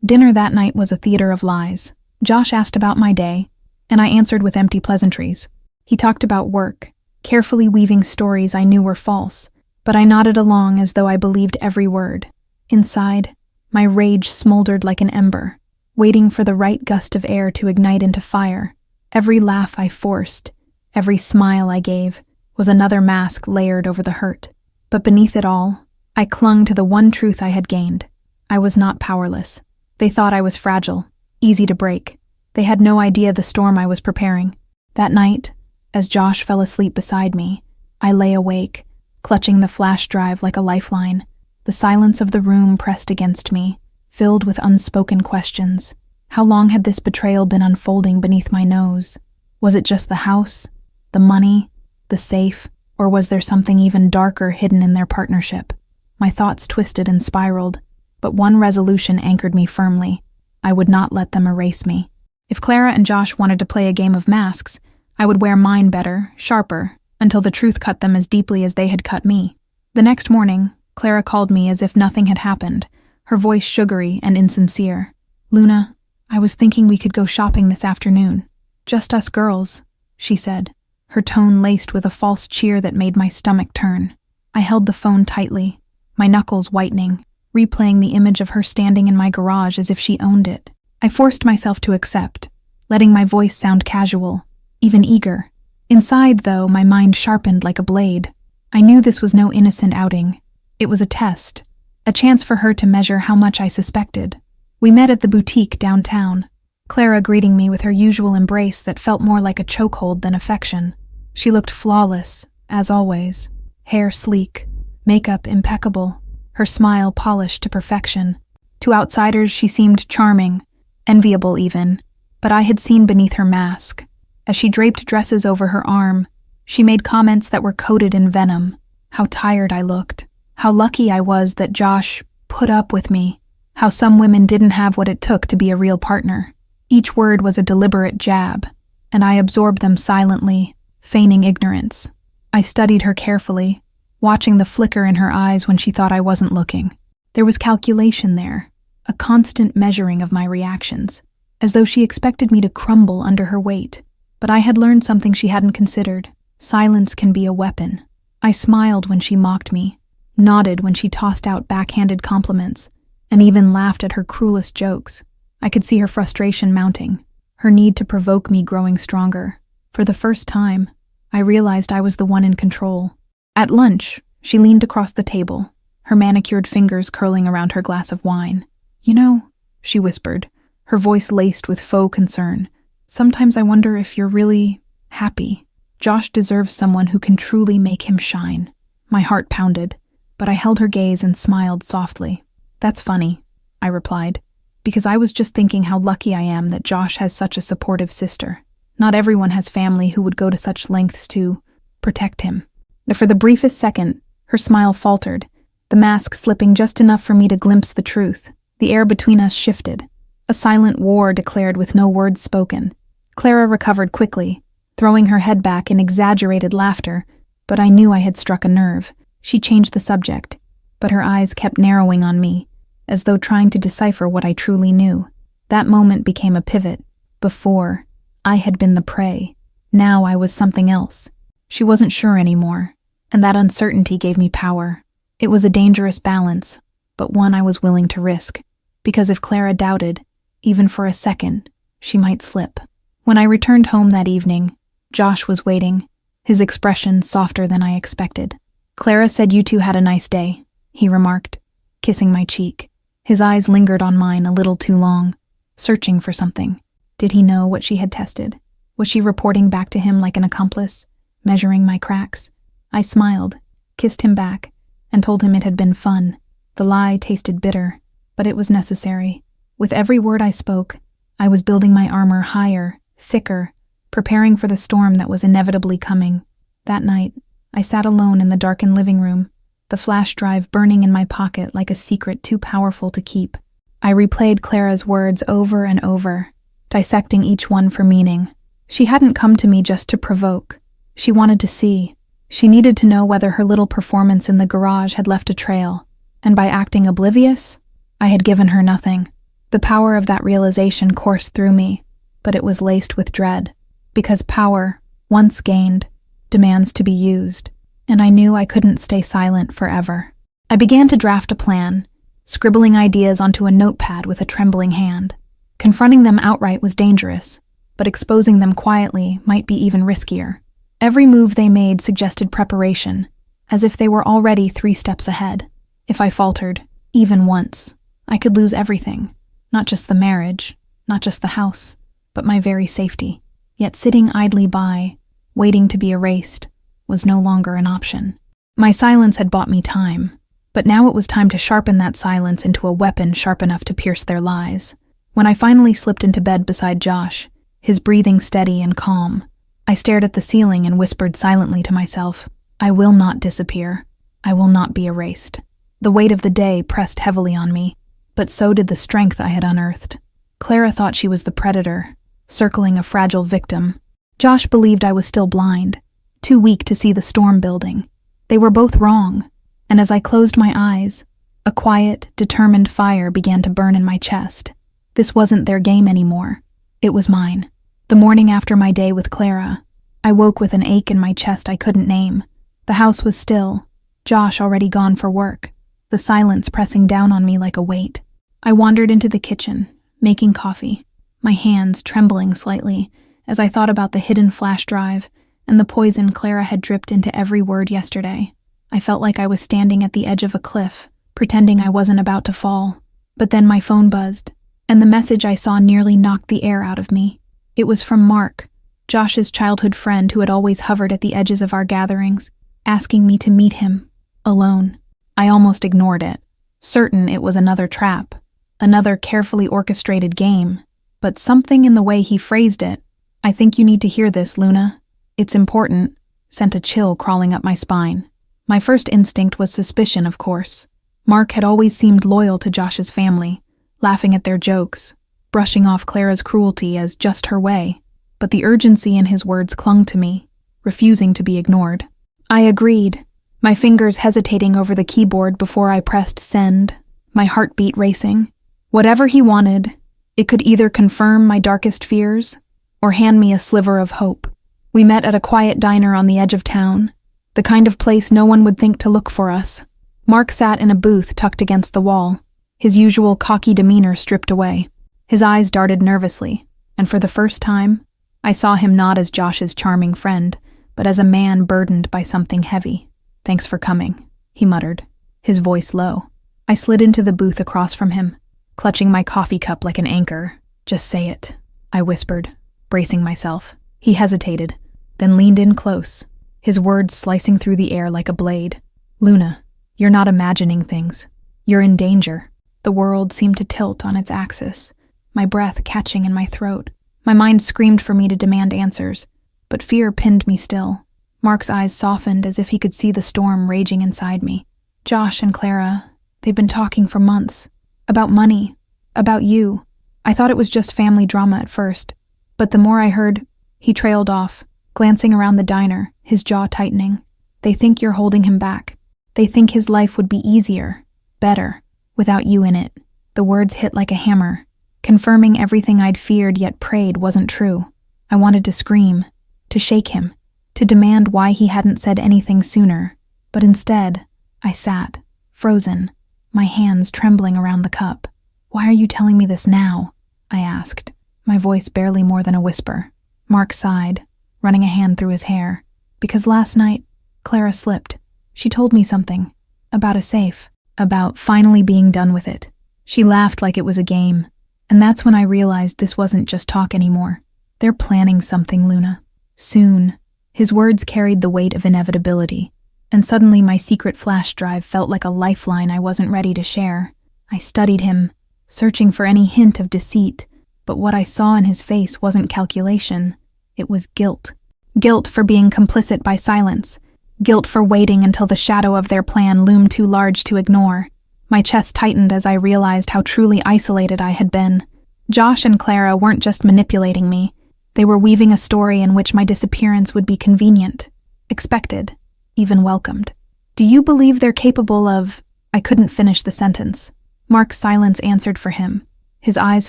Dinner that night was a theater of lies. Josh asked about my day, and I answered with empty pleasantries. He talked about work, carefully weaving stories I knew were false, but I nodded along as though I believed every word. Inside, my rage smoldered like an ember, waiting for the right gust of air to ignite into fire. Every laugh I forced, every smile I gave, was another mask layered over the hurt. But beneath it all, I clung to the one truth I had gained. I was not powerless. They thought I was fragile, easy to break. They had no idea the storm I was preparing. That night, as Josh fell asleep beside me, I lay awake, clutching the flash drive like a lifeline. The silence of the room pressed against me, filled with unspoken questions. How long had this betrayal been unfolding beneath my nose? Was it just the house, the money, the safe, or was there something even darker hidden in their partnership? My thoughts twisted and spiraled, but one resolution anchored me firmly. I would not let them erase me. If Clara and Josh wanted to play a game of masks, I would wear mine better, sharper, until the truth cut them as deeply as they had cut me. The next morning, Clara called me as if nothing had happened, her voice sugary and insincere. "Luna, I was thinking we could go shopping this afternoon. Just us girls," she said, her tone laced with a false cheer that made my stomach turn. I held the phone tightly, my knuckles whitening, replaying the image of her standing in my garage as if she owned it. I forced myself to accept, letting my voice sound casual, even eager. Inside, though, my mind sharpened like a blade. I knew this was no innocent outing. It was a test, a chance for her to measure how much I suspected. We met at the boutique downtown, Clara greeting me with her usual embrace that felt more like a chokehold than affection. She looked flawless, as always, hair sleek, makeup impeccable, her smile polished to perfection. To outsiders, she seemed charming, enviable even, but I had seen beneath her mask. As she draped dresses over her arm, she made comments that were coated in venom. How tired I looked, how lucky I was that Josh put up with me, how some women didn't have what it took to be a real partner. Each word was a deliberate jab, and I absorbed them silently, feigning ignorance. I studied her carefully, watching the flicker in her eyes when she thought I wasn't looking. There was calculation there, a constant measuring of my reactions, as though she expected me to crumble under her weight. But I had learned something she hadn't considered. Silence can be a weapon. I smiled when she mocked me, nodded when she tossed out backhanded compliments, and even laughed at her cruelest jokes. I could see her frustration mounting, her need to provoke me growing stronger. For the first time, I realized I was the one in control. At lunch, she leaned across the table, her manicured fingers curling around her glass of wine. "You know," she whispered, her voice laced with faux concern, "sometimes I wonder if you're really happy. Josh deserves someone who can truly make him shine." My heart pounded, but I held her gaze and smiled softly. "That's funny," I replied, "because I was just thinking how lucky I am that Josh has such a supportive sister. Not everyone has family who would go to such lengths to protect him." But for the briefest second, her smile faltered, the mask slipping just enough for me to glimpse the truth. The air between us shifted. A silent war declared with no words spoken. Clara recovered quickly, throwing her head back in exaggerated laughter, but I knew I had struck a nerve. She changed the subject, but her eyes kept narrowing on me, as though trying to decipher what I truly knew. That moment became a pivot. Before, I had been the prey. Now I was something else. She wasn't sure anymore, and that uncertainty gave me power. It was a dangerous balance, but one I was willing to risk, because if Clara doubted, even for a second, she might slip. When I returned home that evening, Josh was waiting, his expression softer than I expected. "Clara said you two had a nice day," he remarked, kissing my cheek. His eyes lingered on mine a little too long, searching for something. Did he know what she had tested? Was she reporting back to him like an accomplice, measuring my cracks? I smiled, kissed him back, and told him it had been fun. The lie tasted bitter, but it was necessary. With every word I spoke, I was building my armor higher, thicker, preparing for the storm that was inevitably coming. That night, I sat alone in the darkened living room, the flash drive burning in my pocket like a secret too powerful to keep. I replayed Clara's words over and over, dissecting each one for meaning. She hadn't come to me just to provoke. She wanted to see. She needed to know whether her little performance in the garage had left a trail, and by acting oblivious, I had given her nothing. The power of that realization coursed through me, but it was laced with dread, because power, once gained, demands to be used, and I knew I couldn't stay silent forever. I began to draft a plan, scribbling ideas onto a notepad with a trembling hand. Confronting them outright was dangerous, but exposing them quietly might be even riskier. Every move they made suggested preparation, as if they were already 3 steps ahead. If I faltered, even once, I could lose everything. Not just the marriage, not just the house, but my very safety. Yet sitting idly by, waiting to be erased, was no longer an option. My silence had bought me time, but now it was time to sharpen that silence into a weapon sharp enough to pierce their lies. When I finally slipped into bed beside Josh, his breathing steady and calm, I stared at the ceiling and whispered silently to myself, I will not disappear. I will not be erased. The weight of the day pressed heavily on me, but so did the strength I had unearthed. Clara thought she was the predator, circling a fragile victim. Josh believed I was still blind, too weak to see the storm building. They were both wrong, and as I closed my eyes, a quiet, determined fire began to burn in my chest. This wasn't their game anymore. It was mine. The morning after my day with Clara, I woke with an ache in my chest I couldn't name. The house was still, Josh already gone for work, the silence pressing down on me like a weight. I wandered into the kitchen, making coffee, my hands trembling slightly as I thought about the hidden flash drive and the poison Clara had dripped into every word yesterday. I felt like I was standing at the edge of a cliff, pretending I wasn't about to fall. But then my phone buzzed, and the message I saw nearly knocked the air out of me. It was from Mark, Josh's childhood friend who had always hovered at the edges of our gatherings, asking me to meet him, alone. I almost ignored it, certain it was another trap, another carefully orchestrated game. But something in the way he phrased it, I think you need to hear this, Luna. It's important, sent a chill crawling up my spine. My first instinct was suspicion, of course. Mark had always seemed loyal to Josh's family, laughing at their jokes, brushing off Clara's cruelty as just her way. But the urgency in his words clung to me, refusing to be ignored. I agreed, my fingers hesitating over the keyboard before I pressed send, my heartbeat racing. Whatever he wanted, it could either confirm my darkest fears or hand me a sliver of hope. We met at a quiet diner on the edge of town, the kind of place no one would think to look for us. Mark sat in a booth tucked against the wall, his usual cocky demeanor stripped away. His eyes darted nervously, and for the first time, I saw him not as Josh's charming friend, but as a man burdened by something heavy. Thanks for coming, he muttered, his voice low. I slid into the booth across from him, clutching my coffee cup like an anchor. Just say it, I whispered, bracing myself. He hesitated, then leaned in close, his words slicing through the air like a blade. Luna, you're not imagining things. You're in danger. The world seemed to tilt on its axis, my breath catching in my throat. My mind screamed for me to demand answers, but fear pinned me still. Mark's eyes softened as if he could see the storm raging inside me. Josh and Clara, they've been talking for months. About money. About you. I thought it was just family drama at first, but the more I heard, he trailed off, glancing around the diner, his jaw tightening. They think you're holding him back. They think his life would be easier, better, without you in it. The words hit like a hammer, confirming everything I'd feared yet prayed wasn't true. I wanted to scream, to shake him, to demand why he hadn't said anything sooner. But instead, I sat, frozen, my hands trembling around the cup. Why are you telling me this now? I asked, my voice barely more than a whisper. Mark sighed, running a hand through his hair. Because last night, Clara slipped. She told me something. About a safe. About finally being done with it. She laughed like it was a game. And that's when I realized this wasn't just talk anymore. They're planning something, Luna. Soon. His words carried the weight of inevitability. And suddenly my secret flash drive felt like a lifeline I wasn't ready to share. I studied him, searching for any hint of deceit. But what I saw in his face wasn't calculation. It was guilt. Guilt for being complicit by silence. Guilt for waiting until the shadow of their plan loomed too large to ignore. My chest tightened as I realized how truly isolated I had been. Josh and Clara weren't just manipulating me. They were weaving a story in which my disappearance would be convenient, expected, even welcomed. Do you believe they're capable of... I couldn't finish the sentence. Mark's silence answered for him, his eyes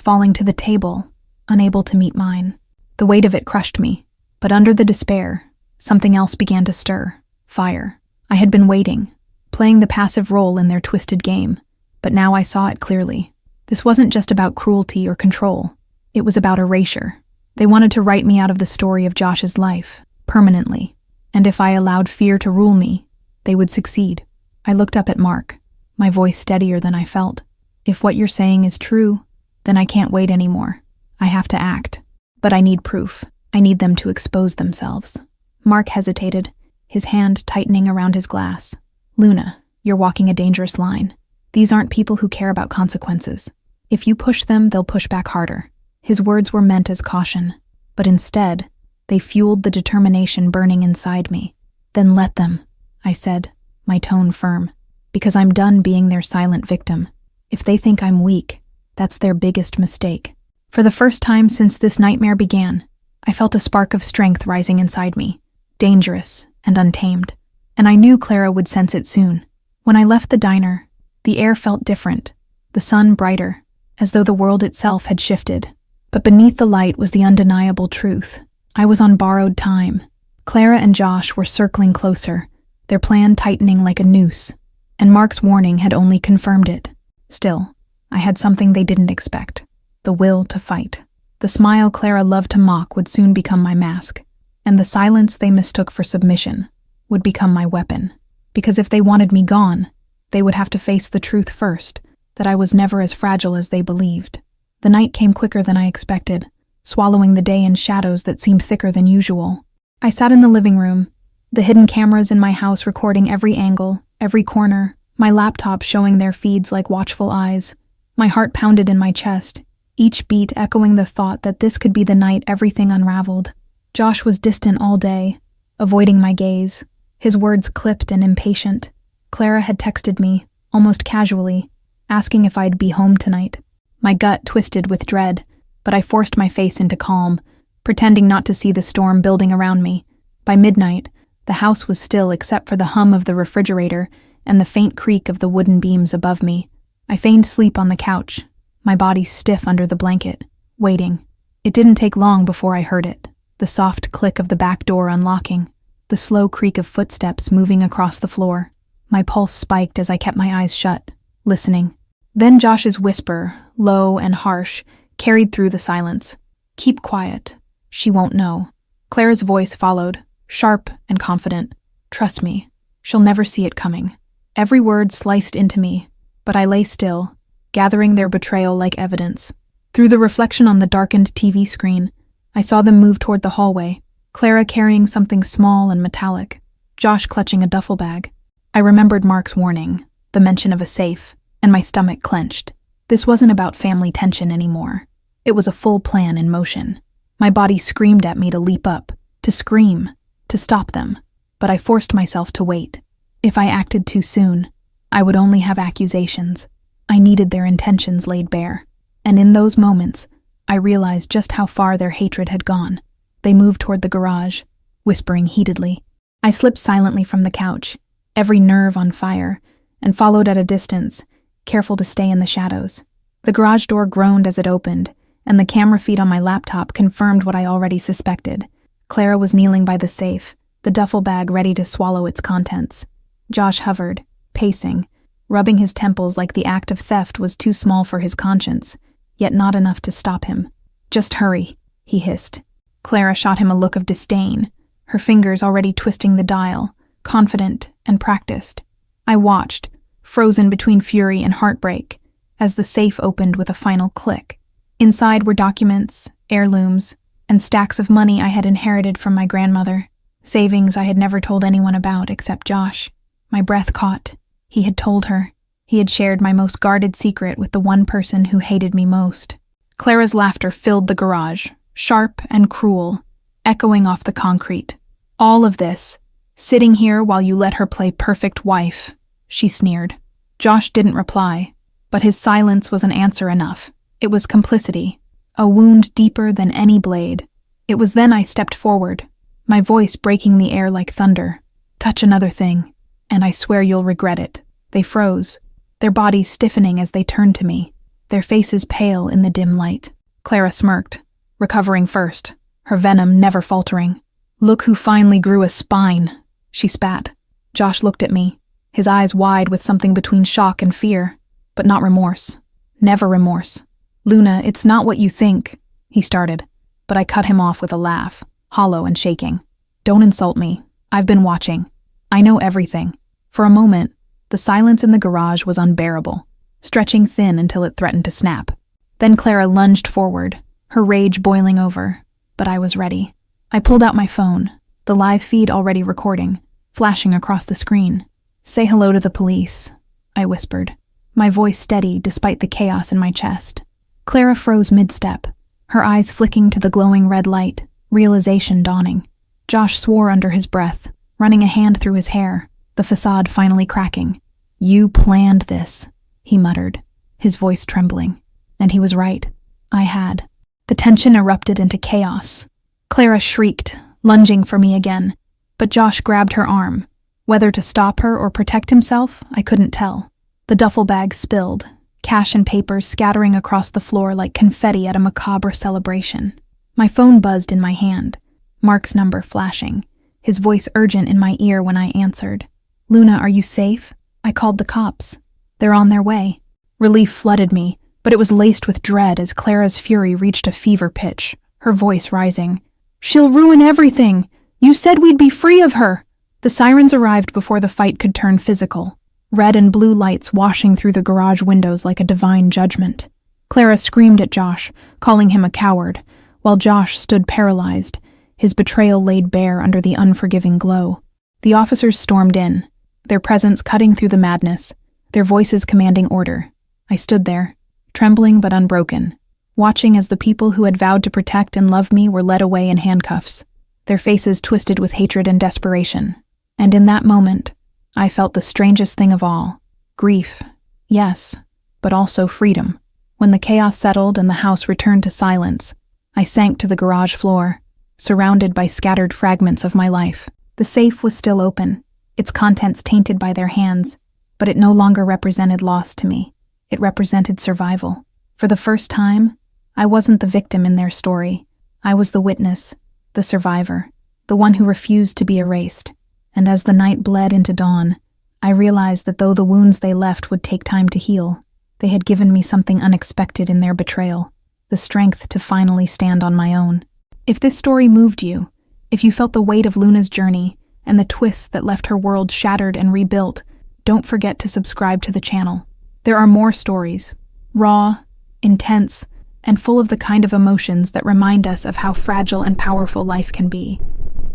falling to the table, unable to meet mine. The weight of it crushed me, but under the despair, something else began to stir. Fire. I had been waiting, playing the passive role in their twisted game, but now I saw it clearly. This wasn't just about cruelty or control. It was about erasure. They wanted to write me out of the story of Josh's life, permanently, and if I allowed fear to rule me, they would succeed. I looked up at Mark, my voice steadier than I felt. If what you're saying is true, Then I can't wait anymore. I have to act. But I need proof. I need them to expose themselves. Mark hesitated, his hand tightening around his glass. Luna, you're walking a dangerous line. These aren't people who care about consequences. If you push them, they'll push back harder. His words were meant as caution, but instead, they fueled the determination burning inside me. Then let them, I said, my tone firm, because I'm done being their silent victim. If they think I'm weak, that's their biggest mistake. For the first time since this nightmare began, I felt a spark of strength rising inside me, dangerous and untamed, and I knew Clara would sense it soon. When I left the diner, the air felt different, the sun brighter, as though the world itself had shifted. But beneath the light was the undeniable truth. I was on borrowed time. Clara and Josh were circling closer, their plan tightening like a noose, and Mark's warning had only confirmed it. Still, I had something they didn't expect, the will to fight. The smile Clara loved to mock would soon become my mask, and the silence they mistook for submission would become my weapon. Because if they wanted me gone, they would have to face the truth first, that I was never as fragile as they believed. The night came quicker than I expected, swallowing the day in shadows that seemed thicker than usual. I sat in the living room, the hidden cameras in my house recording every angle, every corner, my laptop showing their feeds like watchful eyes. My heart pounded in my chest, each beat echoing the thought that this could be the night everything unraveled. Josh was distant all day, avoiding my gaze, his words clipped and impatient. Clara had texted me, almost casually, asking if I'd be home tonight. My gut twisted with dread, but I forced my face into calm, pretending not to see the storm building around me. By midnight, the house was still except for the hum of the refrigerator and the faint creak of the wooden beams above me. I feigned sleep on the couch, my body stiff under the blanket, waiting. It didn't take long before I heard it, the soft click of the back door unlocking, the slow creak of footsteps moving across the floor. My pulse spiked as I kept my eyes shut, listening. Then Josh's whisper, low and harsh, carried through the silence. "Keep quiet. She won't know." Clara's voice followed, sharp and confident. "Trust me, she'll never see it coming." Every word sliced into me, but I lay still, gathering their betrayal like evidence. Through the reflection on the darkened TV screen, I saw them move toward the hallway, Clara carrying something small and metallic, Josh clutching a duffel bag. I remembered Mark's warning, the mention of a safe, and my stomach clenched. This wasn't about family tension anymore. It was a full plan in motion. My body screamed at me to leap up, to scream, to stop them, but I forced myself to wait. If I acted too soon, I would only have accusations. I needed their intentions laid bare, and in those moments, I realized just how far their hatred had gone. They moved toward the garage, whispering heatedly. I slipped silently from the couch, every nerve on fire, and followed at a distance, careful to stay in the shadows. The garage door groaned as it opened, and the camera feed on my laptop confirmed what I already suspected. Clara was kneeling by the safe, the duffel bag ready to swallow its contents. Josh hovered, pacing, rubbing his temples like the act of theft was too small for his conscience, yet not enough to stop him. "Just hurry," he hissed. Clara shot him a look of disdain, her fingers already twisting the dial, confident and practiced. I watched, frozen between fury and heartbreak, as the safe opened with a final click. Inside were documents, heirlooms, and stacks of money I had inherited from my grandmother, savings I had never told anyone about except Josh. My breath caught. He had told her. He had shared my most guarded secret with the one person who hated me most. Clara's laughter filled the garage, sharp and cruel, echoing off the concrete. "All of this, sitting here while you let her play perfect wife," she sneered. Josh didn't reply, but his silence was an answer enough. It was complicity, a wound deeper than any blade. It was then I stepped forward, my voice breaking the air like thunder. "Touch another thing, and I swear you'll regret it." They froze, their bodies stiffening as they turned to me, their faces pale in the dim light. Clara smirked, recovering first, her venom never faltering. "Look who finally grew a spine," she spat. Josh looked at me, his eyes wide with something between shock and fear, but not remorse. Never remorse. "Luna, it's not what you think," he started, but I cut him off with a laugh, hollow and shaking. "Don't insult me. I've been watching. I know everything." For a moment, the silence in the garage was unbearable, stretching thin until it threatened to snap. Then Clara lunged forward, her rage boiling over, but I was ready. I pulled out my phone, the live feed already recording, flashing across the screen. "Say hello to the police," I whispered, my voice steady despite the chaos in my chest. Clara froze mid-step, her eyes flicking to the glowing red light, realization dawning. Josh swore under his breath, running a hand through his hair, the facade finally cracking. "You planned this," he muttered, his voice trembling. And he was right. I had. The tension erupted into chaos. Clara shrieked, lunging for me again, but Josh grabbed her arm. Whether to stop her or protect himself, I couldn't tell. The duffel bag spilled, cash and papers scattering across the floor like confetti at a macabre celebration. My phone buzzed in my hand, Mark's number flashing, his voice urgent in my ear when I answered. "Luna, are you safe? I called the cops. They're on their way." Relief flooded me, but it was laced with dread as Clara's fury reached a fever pitch, her voice rising. "She'll ruin everything! You said we'd be free of her!" The sirens arrived before the fight could turn physical, red and blue lights washing through the garage windows like a divine judgment. Clara screamed at Josh, calling him a coward, while Josh stood paralyzed, his betrayal laid bare under the unforgiving glow. The officers stormed in, their presence cutting through the madness, their voices commanding order. I stood there, trembling but unbroken, watching as the people who had vowed to protect and love me were led away in handcuffs, their faces twisted with hatred and desperation. And in that moment, I felt the strangest thing of all. Grief, yes, but also freedom. When the chaos settled and the house returned to silence, I sank to the garage floor, surrounded by scattered fragments of my life. The safe was still open, its contents tainted by their hands, but it no longer represented loss to me. It represented survival. For the first time, I wasn't the victim in their story. I was the witness, the survivor, the one who refused to be erased. And as the night bled into dawn, I realized that though the wounds they left would take time to heal, they had given me something unexpected in their betrayal, the strength to finally stand on my own. If this story moved you, if you felt the weight of Luna's journey and the twists that left her world shattered and rebuilt, don't forget to subscribe to the channel. There are more stories, raw, intense, and full of the kind of emotions that remind us of how fragile and powerful life can be.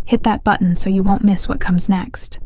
Hit that button so you won't miss what comes next.